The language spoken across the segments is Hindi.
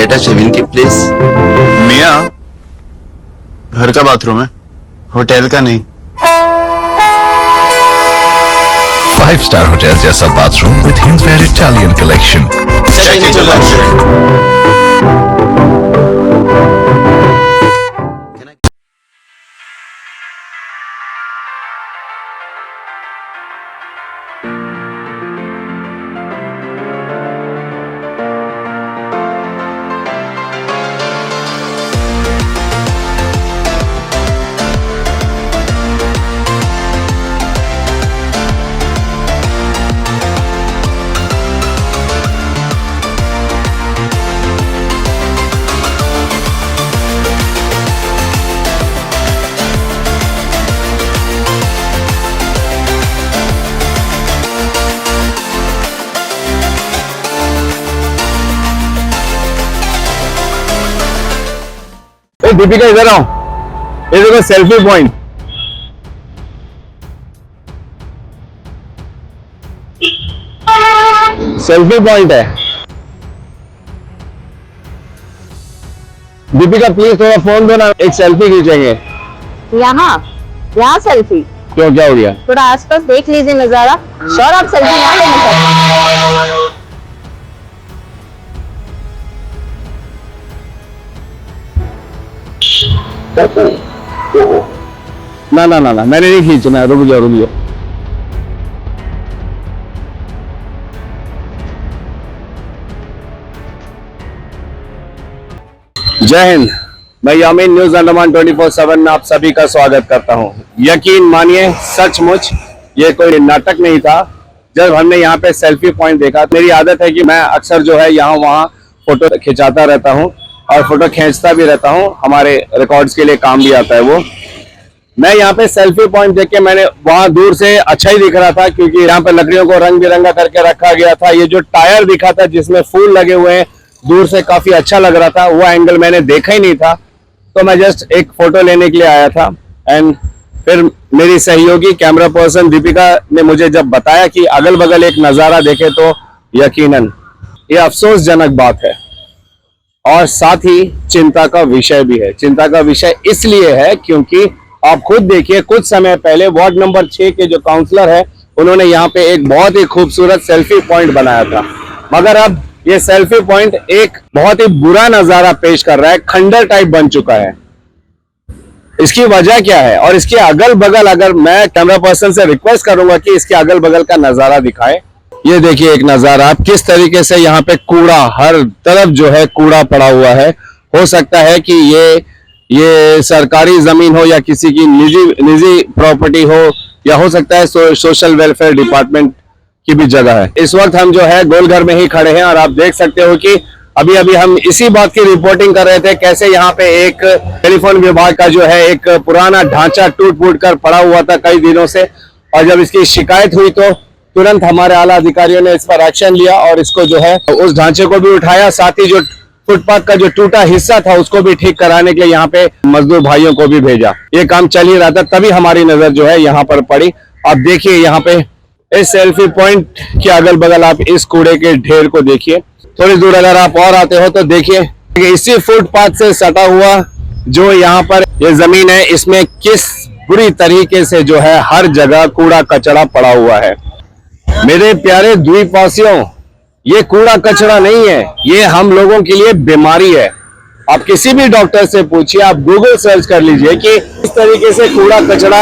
बेटा शेविंग की प्लीज। मियाँ, घर का बाथरूम है, होटल का नहीं। 5-star होटल जैसा bathroom with Hinsware Italian collection. Check into luxury. Deepika इधर आओ, ये देखो सेल्फी पॉइंट। सेल्फी पॉइंट है। दीपिका प्लीज थोड़ा फोन दो ना, एक सेल्फी खींचेंगे। यहाँ सेल्फी क्यों, क्या हो गया? थोड़ा आसपास देख लीजिए नजारा। श्योर आप सेल्फी यहाँ लेना चाहते हैं? ना ना ना ना, मैंने नहीं खींचना है, रुक जाओ रुक जाओ। जय हिंद, मैं यामीन न्यूज अंडमान 24/7 में आप सभी का स्वागत करता हूं। यकीन मानिए सचमुच ये कोई नाटक नहीं था। जब हमने यहाँ पे सेल्फी पॉइंट देखा, मेरी आदत है कि मैं अक्सर जो है यहाँ वहाँ फोटो खिंचाता रहता हूँ और फोटो खींचता भी रहता हूँ, हमारे रिकॉर्ड्स के लिए काम भी आता है वो। मैं यहाँ पे सेल्फी पॉइंट देख के मैंने वहां दूर से अच्छा ही दिख रहा था, क्योंकि यहाँ पे लकड़ियों को रंग बिरंगा करके रखा गया था। ये जो टायर दिखा था जिसमें फूल लगे हुए हैं, दूर से काफी अच्छा लग रहा था। वो एंगल मैंने देखा ही नहीं था, तो मैं जस्ट एक फोटो लेने के लिए आया था। एंड फिर मेरी सहयोगी कैमरा पर्सन दीपिका ने मुझे जब बताया कि अगल बगल एक नजारा देखे, तो यकीनन ये अफसोसजनक बात है और साथ ही चिंता का विषय भी है। चिंता का विषय इसलिए है क्योंकि आप खुद देखिए, कुछ समय पहले वार्ड नंबर 6 के जो काउंसलर है, उन्होंने यहाँ पे एक बहुत ही खूबसूरत सेल्फी पॉइंट बनाया था। मगर अब ये सेल्फी पॉइंट एक बहुत ही बुरा नजारा पेश कर रहा है, खंडर टाइप बन चुका है। इसकी वजह क्या है? और इसके अगल बगल, अगर मैं कैमरा पर्सन से रिक्वेस्ट करूंगा कि इसके अगल बगल का नजारा दिखाए। ये देखिए एक नजारा, आप किस तरीके से यहाँ पे कूड़ा, हर तरफ जो है कूड़ा पड़ा हुआ है। हो सकता है कि ये सरकारी जमीन हो या किसी की निजी प्रॉपर्टी हो, या हो सकता है सोशल वेलफेयर डिपार्टमेंट की भी जगह है। इस वक्त हम जो है गोलघर में ही खड़े हैं और आप देख सकते हो कि अभी अभी हम इसी बात की रिपोर्टिंग कर रहे थे, कैसे यहाँ पे एक टेलीफोन विभाग का जो है एक पुराना ढांचा टूट फूट कर पड़ा हुआ था कई दिनों से। और जब इसकी शिकायत हुई तो तुरंत हमारे आला अधिकारियों ने इस पर एक्शन लिया और इसको जो है उस ढांचे को भी उठाया, साथ ही जो फुटपाथ का जो टूटा हिस्सा था उसको भी ठीक कराने के लिए यहाँ पे मजदूर भाइयों को भी भेजा। ये काम चल ही रहा था, तभी हमारी नजर जो है यहाँ पर पड़ी। आप देखिए यहाँ पे इस सेल्फी पॉइंट के अगल बगल आप इस कूड़े के ढेर को देखिए। थोड़ी दूर अगर आप और आते हो तो देखिए इसी फुटपाथ से सटा हुआ जो यहाँ पर ये जमीन है, इसमें किस बुरी तरीके से जो है हर जगह कूड़ा कचरा पड़ा हुआ है। मेरे प्यारे द्वीपवासियों, ये कूड़ा कचरा नहीं है, ये हम लोगों के लिए बीमारी है। आप किसी भी डॉक्टर से पूछिए, आप गूगल सर्च कर लीजिए कि इस तरीके से कूड़ा कचरा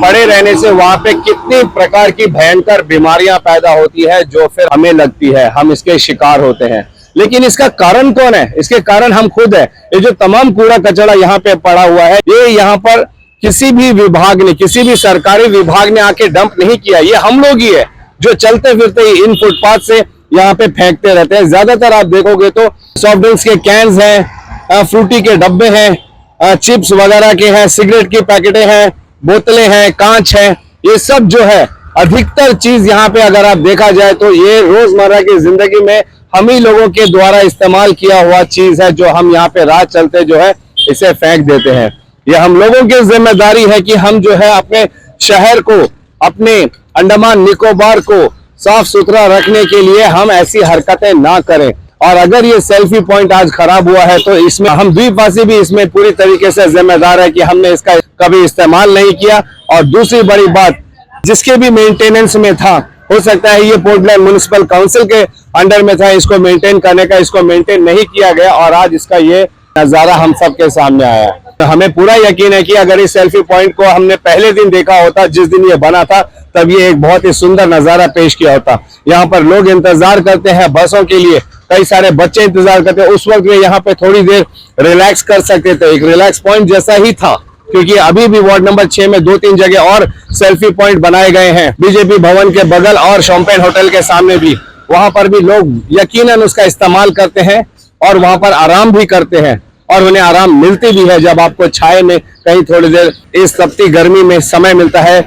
पड़े रहने से वहां पे कितनी प्रकार की भयंकर बीमारियां पैदा होती है, जो फिर हमें लगती है, हम इसके शिकार होते हैं। लेकिन इसका कारण कौन है? इसके कारण हम खुद है। ये जो तमाम कूड़ा कचरा यहाँ पे पड़ा हुआ है, ये यहाँ पर किसी भी विभाग ने, किसी भी सरकारी विभाग ने आके डंप नहीं किया, ये हम लोग ही है जो चलते फिरते ही इन फुटपाथ से यहाँ पे फेंकते रहते हैं। ज्यादातर आप देखोगे तो सॉफ्ट ड्रिंक्स के कैंस हैं, फ्रूटी के डब्बे हैं, चिप्स वगैरह के हैं, सिगरेट की पैकेटें हैं, बोतलें हैं, कांच है, ये सब जो है अधिकतर चीज यहाँ पे अगर आप देखा जाए तो ये रोजमर्रा की जिंदगी में हम ही लोगों के द्वारा इस्तेमाल किया हुआ चीज है, जो हम यहाँ पे राह चलते जो है इसे फेंक देते हैं। ये हम लोगों की जिम्मेदारी है कि हम जो है अपने शहर को, अपने अंडमान निकोबार को साफ सुथरा रखने के लिए हम ऐसी हरकतें ना करें। और अगर ये सेल्फी पॉइंट आज खराब हुआ है तो इसमें हम द्वीपवासी भी इसमें पूरी तरीके से जिम्मेदार है कि हमने इसका कभी इस्तेमाल नहीं किया। और दूसरी बड़ी बात, जिसके भी मेंटेनेंस में था, हो सकता है ये पोर्ट ब्लेयर म्युनिसिपल काउंसिल के अंडर में था, इसको मेंटेन करने का, इसको मेंटेन नहीं किया गया और आज इसका ये नजारा हम सबके सामने आया है। तो हमें पूरा यकीन है कि अगर इस सेल्फी पॉइंट को हमने पहले दिन देखा होता, जिस दिन ये बना था, तब ये एक बहुत ही सुंदर नजारा पेश किया होता। यहाँ पर लोग इंतजार करते हैं बसों के लिए, कई सारे बच्चे इंतजार करते हैं। उस वक्त में यहाँ पे थोड़ी देर रिलैक्स कर सकते थे, एक रिलैक्स पॉइंट जैसा ही था, क्योंकि अभी भी वार्ड नंबर 6 में 2-3 जगह और सेल्फी पॉइंट बनाए गए हैं, बीजेपी भवन के बगल और शॉम्पेन होटल के सामने भी। वहां पर भी लोग यकीनन उसका इस्तेमाल करते हैं और वहां पर आराम भी करते हैं और उन्हें आराम मिलती भी है। जब आपको छाए में कहीं थोड़ी देर इस तपती गर्मी में समय मिलता है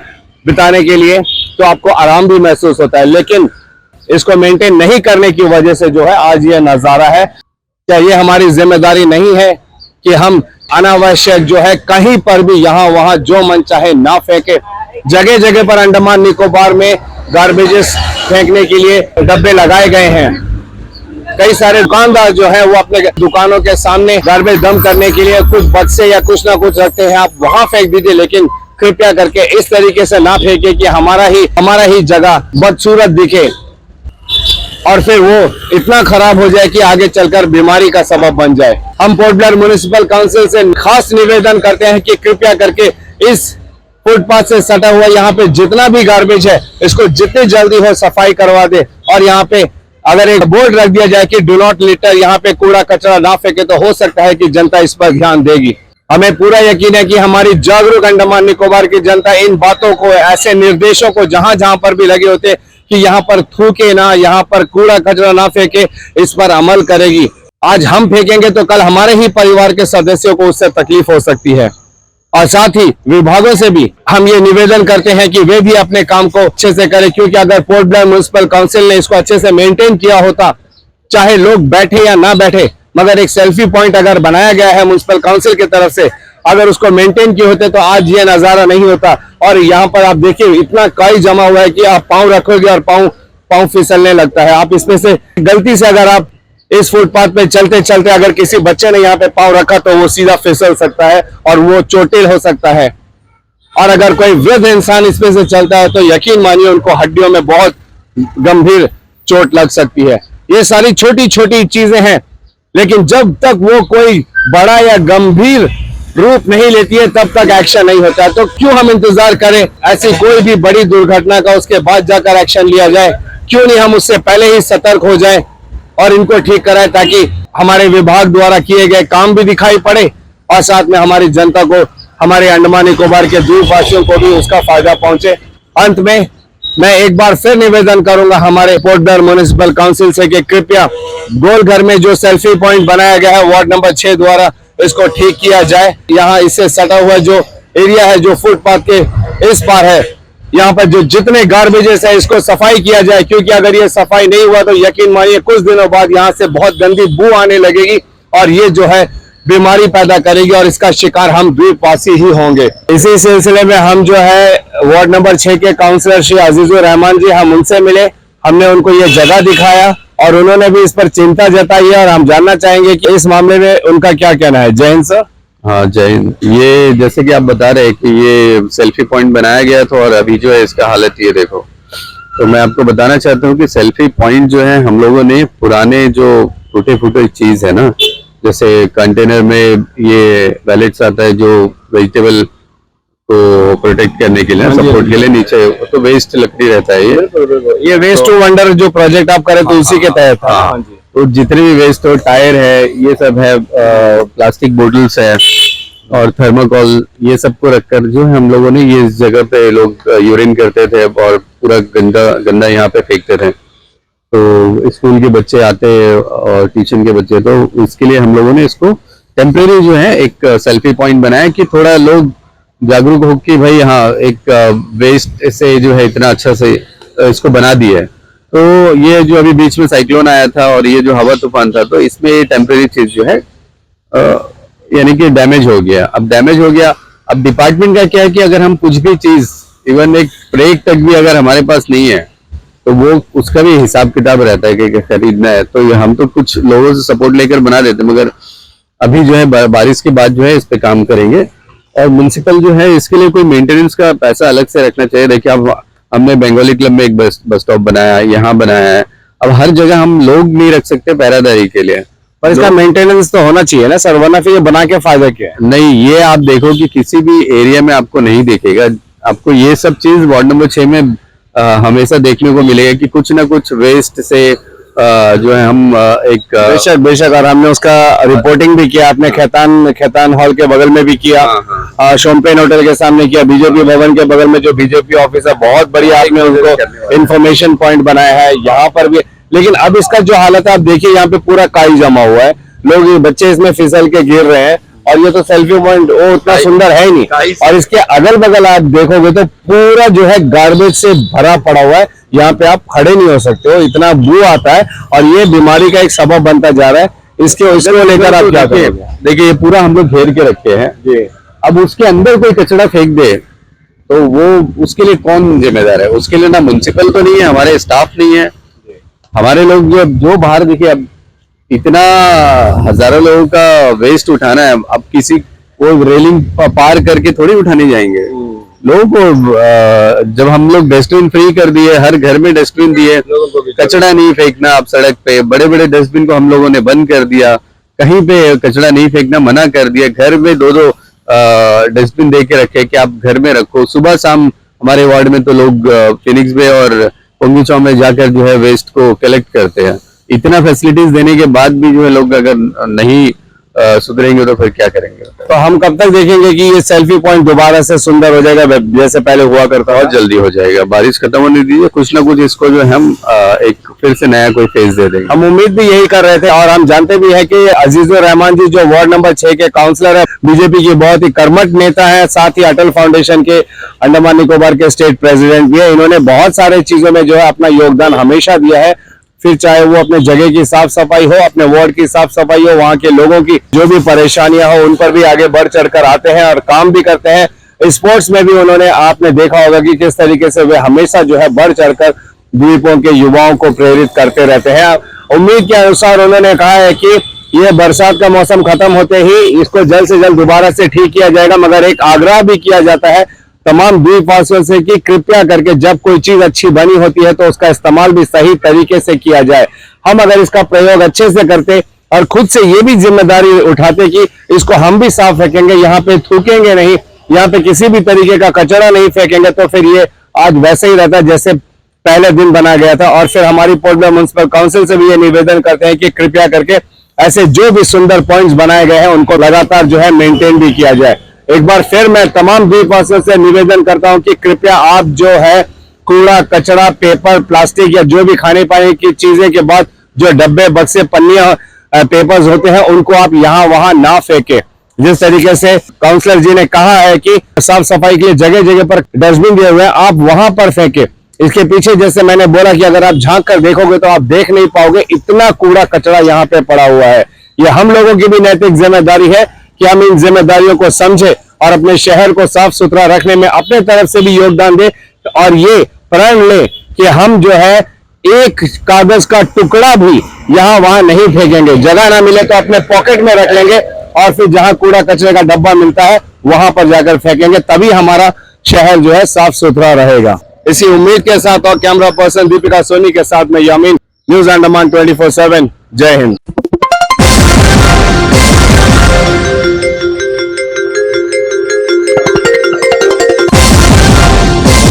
बिताने के लिए, तो आपको आराम भी महसूस होता है। लेकिन इसको मेंटेन नहीं करने की वजह से जो है आज ये नजारा है। क्या ये हमारी जिम्मेदारी नहीं है कि हम अनावश्यक जो है कहीं पर भी यहाँ वहां जो मन चाहे ना फेंके? जगह जगह पर अंडमान निकोबार में गार्बेजेस फेंकने के लिए डब्बे लगाए गए हैं। कई सारे दुकानदार जो है वो अपने दुकानों के सामने गार्बेज डंप करने के लिए कुछ बक्से या कुछ ना कुछ रखते हैं, आप वहां फेंक दीजिए, लेकिन कृपया करके इस तरीके से ना फेंके कि हमारा ही जगह बदसूरत दिखे और फिर वो इतना खराब हो जाए कि आगे चलकर बीमारी का सबब बन जाए। हम पोर्ट ब्लेयर म्युनिसिपल काउंसिल से खास निवेदन करते हैं कि कृपया करके इस फुटपाथ से सटा हुआ यहाँ पे जितना भी गार्बेज है, इसको जितनी जल्दी हो सफाई करवा दे। और यहाँ पे अगर एक बोर्ड रख दिया जाए कि डू नॉट लिटर, यहाँ पे कूड़ा कचरा ना फेंके, तो हो सकता है कि जनता इस पर ध्यान देगी। हमें पूरा यकीन है कि हमारी जागरूक अंडमान निकोबार की जनता इन बातों को, ऐसे निर्देशों को जहां जहां पर भी लगे होते कि यहाँ पर थूके ना, यहाँ पर कूड़ा कचरा ना फेंके, इस पर अमल करेगी। आज हम फेंकेंगे तो कल हमारे ही परिवार के सदस्यों को उससे तकलीफ हो सकती है। और साथ ही विभागों से भी हम ये निवेदन करते हैं कि वे भी अपने काम को अच्छे से करें, क्योंकि अगर पोर्ट ब्लेयर म्युनिसिपल काउंसिल ने इसको अच्छे से मेंटेन किया होता, चाहे लोग बैठे या ना बैठे, मगर एक सेल्फी पॉइंट अगर बनाया गया है म्युनिसिपल काउंसिल की तरफ से, अगर उसको मेंटेन किए होते तो आज ये नजारा नहीं होता। और यहाँ पर आप देखिए इतना काई जमा हुआ है कि आप पाँव रखोगे और पाँव फिसलने लगता है। आप इसमें से गलती से अगर आप इस फुटपाथ पे चलते चलते अगर किसी बच्चे ने यहाँ पे पाँव रखा तो वो सीधा फिसल सकता है और वो चोटिल हो सकता है। और अगर कोई वृद्ध इंसान इसमें से चलता है तो यकीन मानिए उनको हड्डियों में बहुत गंभीर चोट लग सकती है। ये सारी छोटी छोटी चीजें हैं, लेकिन जब तक वो कोई बड़ा या गंभीर रूप नहीं लेती है तब तक एक्शन नहीं होता है। तो क्यों हम इंतजार करें ऐसी कोई भी बड़ी दुर्घटना का, उसके बाद जाकर एक्शन लिया जाए? क्यों नहीं हम उससे पहले ही सतर्क हो जाएं और इनको ठीक कराएं, ताकि हमारे विभाग द्वारा किए गए काम भी दिखाई पड़े और साथ में हमारी जनता को, हमारे अंडमान निकोबार के द्वीपवासियों को भी उसका फायदा पहुंचे। अंत में मैं एक बार फिर निवेदन करूंगा हमारे पोर्ट ब्लेयर म्युनिसिपल काउंसिल से कि कृपया गोलघर में जो सेल्फी पॉइंट बनाया गया है वार्ड नंबर 6 द्वारा, इसको ठीक किया जाए। यहाँ इससे सटा हुआ जो एरिया है, जो फुटपाथ के इस पार है, यहाँ पर जो जितने गार्बेजेस है, इसको सफाई किया जाए, क्योंकि अगर ये सफाई नहीं हुआ तो यकीन मानिए कुछ दिनों बाद यहाँ से बहुत गंदी बू आने लगेगी और ये जो है बीमारी पैदा करेगी और इसका शिकार हम द्वीपवासी ही होंगे। इसी सिलसिले में हम जो है वार्ड नंबर 6 के काउंसलर श्री अजीजुर रहमान जी, हम उनसे मिले, हमने उनको ये जगह दिखाया और उन्होंने भी इस पर चिंता जताई है और हम जानना चाहेंगे कि इस मामले में उनका क्या कहना है। जय हिंद सर। हाँ जय हिंद। ये जैसे कि आप बता रहे हैं कि ये सेल्फी पॉइंट बनाया गया था और अभी जो है इसका हालत ये देखो, तो मैं आपको बताना चाहता हूँ कि सेल्फी पॉइंट जो है हम लोगों ने पुराने जो टूटे फूटे चीज है ना, जैसे कंटेनर में ये वैलेट्स आता है जो वेजिटेबल को प्रोटेक्ट करने के लिए, सपोर्ट के लिए, नीचे तो वेस्ट लकड़ी रहता है ये वेस्ट टू वंडर जो प्रोजेक्ट आप करें तो उसी के तहत। हाँ, तो जितने भी वेस्ट हो, टायर है, ये सब है, प्लास्टिक बोटल्स है और थर्माकोल, ये सबको रखकर जो है हम लोगों ने ये इस जगह पे लोग यूरिन करते थे और पूरा गंदा यहाँ पे फेंकते थे। तो स्कूल के बच्चे आते और ट्यूशन के बच्चे, तो इसके लिए हम लोगों ने इसको टेम्परेरी जो है एक सेल्फी पॉइंट बनाया कि थोड़ा लोग जागरूक हो कि भाई हाँ एक वेस्ट से जो है इतना अच्छा से इसको बना दिया है। तो ये जो अभी बीच में साइक्लोन आया था और ये जो हवा तूफान था, तो इसमें टेम्परेरी चीज जो है यानी कि डैमेज हो गया। अब डैमेज हो गया, अब डिपार्टमेंट का क्या है कि अगर हम कुछ भी चीज, इवन एक ब्रेक तक भी अगर हमारे पास नहीं है तो वो उसका भी हिसाब किताब रहता है कि खरीदना है। तो हम तो कुछ लोगों से सपोर्ट लेकर बना देते, मगर अभी जो है बारिश के बाद जो है इस पे काम करेंगे। और म्युनिसिपल जो है इसके लिए कोई मेंटेनेंस का पैसा अलग से रखना चाहिए। देखिए अब हमने बंगाली क्लब में एक बस स्टॉप बनाया है, यहाँ बनाया है। अब हर जगह हम लोग नहीं रख सकते पहरादारी के लिए, पर इसका मेंटेनेंस तो होना चाहिए ना सर, वरना फिर ये बना के फायदा क्या है? नहीं, ये आप देखो कि किसी भी एरिया में आपको नहीं देखेगा। आपको ये सब चीज वार्ड नंबर 6 में हमेशा देखने को मिलेगा कि कुछ ना कुछ वेस्ट से जो है हम एक बेशक बेशक, और हमने उसका रिपोर्टिंग भी किया, आपने खेतान हॉल के बगल में भी किया, शोम्पेन होटल के सामने किया, बीजेपी भवन के बगल में जो बीजेपी ऑफिस है बहुत बढ़िया आपने उनको इंफॉर्मेशन पॉइंट बनाया है, यहाँ पर भी। लेकिन अब इसका जो हालत है आप देखिए, यहाँ पे पूरा काई जमा हुआ है, लोग बच्चे इसमें फिसल के गिर रहे हैं, और ये तो सेल्फी पॉइंट वो उतना सुंदर है ही नहीं। और इसके अगल बगल आप देखोगे तो पूरा जो है गार्बेज से भरा पड़ा हुआ है, यहाँ पे आप खड़े नहीं हो सकते हो, इतना बू आता है, और ये बीमारी का एक सबब बनता जा रहा है। इसको लेकर आप क्या करोगे? देखिए ये पूरा हम लोग घेर के रखे हैं जी। अब उसके अंदर कोई कचरा फेंक दे तो वो उसके लिए कौन जिम्मेदार है? उसके लिए ना म्युनिसिपल तो नहीं है, हमारे स्टाफ नहीं है, हमारे लोग जो बाहर देखिए, अब इतना हजारों लोगों का वेस्ट उठाना है, अब किसी को रेलिंग पार करके थोड़ी उठाने जाएंगे लोगों को। जब हम लोग डस्टबिन फ्री कर दिए, हर घर में डस्टबिन दिए, कचरा नहीं फेंकना आप सड़क पे, बड़े बड़े डस्टबिन को हम लोगों ने बंद कर दिया, कहीं पे कचरा नहीं फेंकना मना कर दिया, घर में दो डस्टबिन दे के रखे कि आप घर में रखो। सुबह शाम हमारे वार्ड में तो लोग फिनिक्स बे और पोंगी में जाकर जो है वेस्ट को कलेक्ट करते हैं। इतना फैसिलिटीज देने के बाद भी जो है लोग अगर नहीं सुधरेंगे तो फिर क्या करेंगे? तो हम कब तक देखेंगे कि ये सेल्फी पॉइंट दोबारा से सुंदर हो जाएगा जैसे पहले हुआ करता? बहुत जल्दी हो जाएगा, बारिश खत्म होने दीजिए, कुछ ना कुछ इसको जो है हम एक फिर से नया कोई फेज दे देंगे। हम उम्मीद भी यही कर रहे थे, और हम जानते भी है कि अजीजुर रहमान जी जो वार्ड नंबर 6 के काउंसलर है, बीजेपी के बहुत ही कर्मठ नेता है, साथ ही अटल फाउंडेशन के अंडमान निकोबार के स्टेट प्रेसिडेंट भी है। इन्होंने बहुत सारे चीजों में जो है अपना योगदान हमेशा दिया है, फिर चाहे वो अपने जगह की साफ सफाई हो, अपने वार्ड की साफ सफाई हो, वहाँ के लोगों की जो भी परेशानियां हो उन पर भी आगे बढ़ चढ़कर आते हैं और काम भी करते हैं। स्पोर्ट्स में भी उन्होंने, आपने देखा होगा कि किस तरीके से वे हमेशा जो है बढ़ चढ़कर द्वीपों के युवाओं को प्रेरित करते रहते हैं। उम्मीद के अनुसार उन्होंने कहा है कि ये बरसात का मौसम खत्म होते ही इसको जल्द से जल्द दोबारा से ठीक किया जाएगा, मगर एक आग्रह भी किया जाता है तमाम द्वीपवासियों से कि कृपया करके जब कोई चीज अच्छी बनी होती है तो उसका इस्तेमाल भी सही तरीके से किया जाए। हम अगर इसका प्रयोग अच्छे से करते और खुद से ये भी जिम्मेदारी उठाते कि इसको हम भी साफ फेंकेंगे, यहाँ पे थूकेंगे नहीं, यहाँ पे किसी भी तरीके का कचरा नहीं फेंकेंगे, तो फिर ये आज वैसे ही रहता जैसे पहले दिन बना गया था। और फिर हमारी पोर्ट ब्लेयर म्युनिसिपल काउंसिल से भी ये निवेदन करते हैं कि कृपया करके ऐसे जो भी सुंदर पॉइंट्स बनाए गए हैं उनको लगातार जो है मेंटेन भी किया जाए। एक बार फिर मैं तमाम द्वीपवासियों से निवेदन करता हूं कि कृपया आप जो है कूड़ा कचरा, पेपर, प्लास्टिक या जो भी खाने पाने की चीजें के बाद जो डब्बे, बक्से, पन्नियां, पेपर्स होते हैं उनको आप यहाँ वहां ना फेंके। जिस तरीके से काउंसलर जी ने कहा है कि साफ सफाई के लिए जगह जगह पर डस्टबिन दिए हुए हैं, आप वहां पर फेंके। इसके पीछे जैसे मैंने बोला कि अगर आप झांक कर देखोगे तो आप देख नहीं पाओगे, इतना कूड़ा कचरा यहाँ पे पड़ा हुआ है। ये हम लोगों की भी नैतिक जिम्मेदारी है कि हम इन जिम्मेदारियों को समझे और अपने शहर को साफ सुथरा रखने में अपने तरफ से भी योगदान दे, और ये प्रण ले कि हम जो है एक कागज का टुकड़ा भी यहाँ वहां नहीं फेंकेंगे। जगह ना मिले तो अपने पॉकेट में रख लेंगे और फिर जहां कूड़ा कचरे का डब्बा मिलता है वहां पर जाकर फेंकेंगे, तभी हमारा शहर जो है साफ सुथरा रहेगा। इसी उम्मीद के साथ और कैमरा पर्सन दीपिका सोनी के साथ में यामीन, न्यूज अंडमान 24/7। जय हिंद।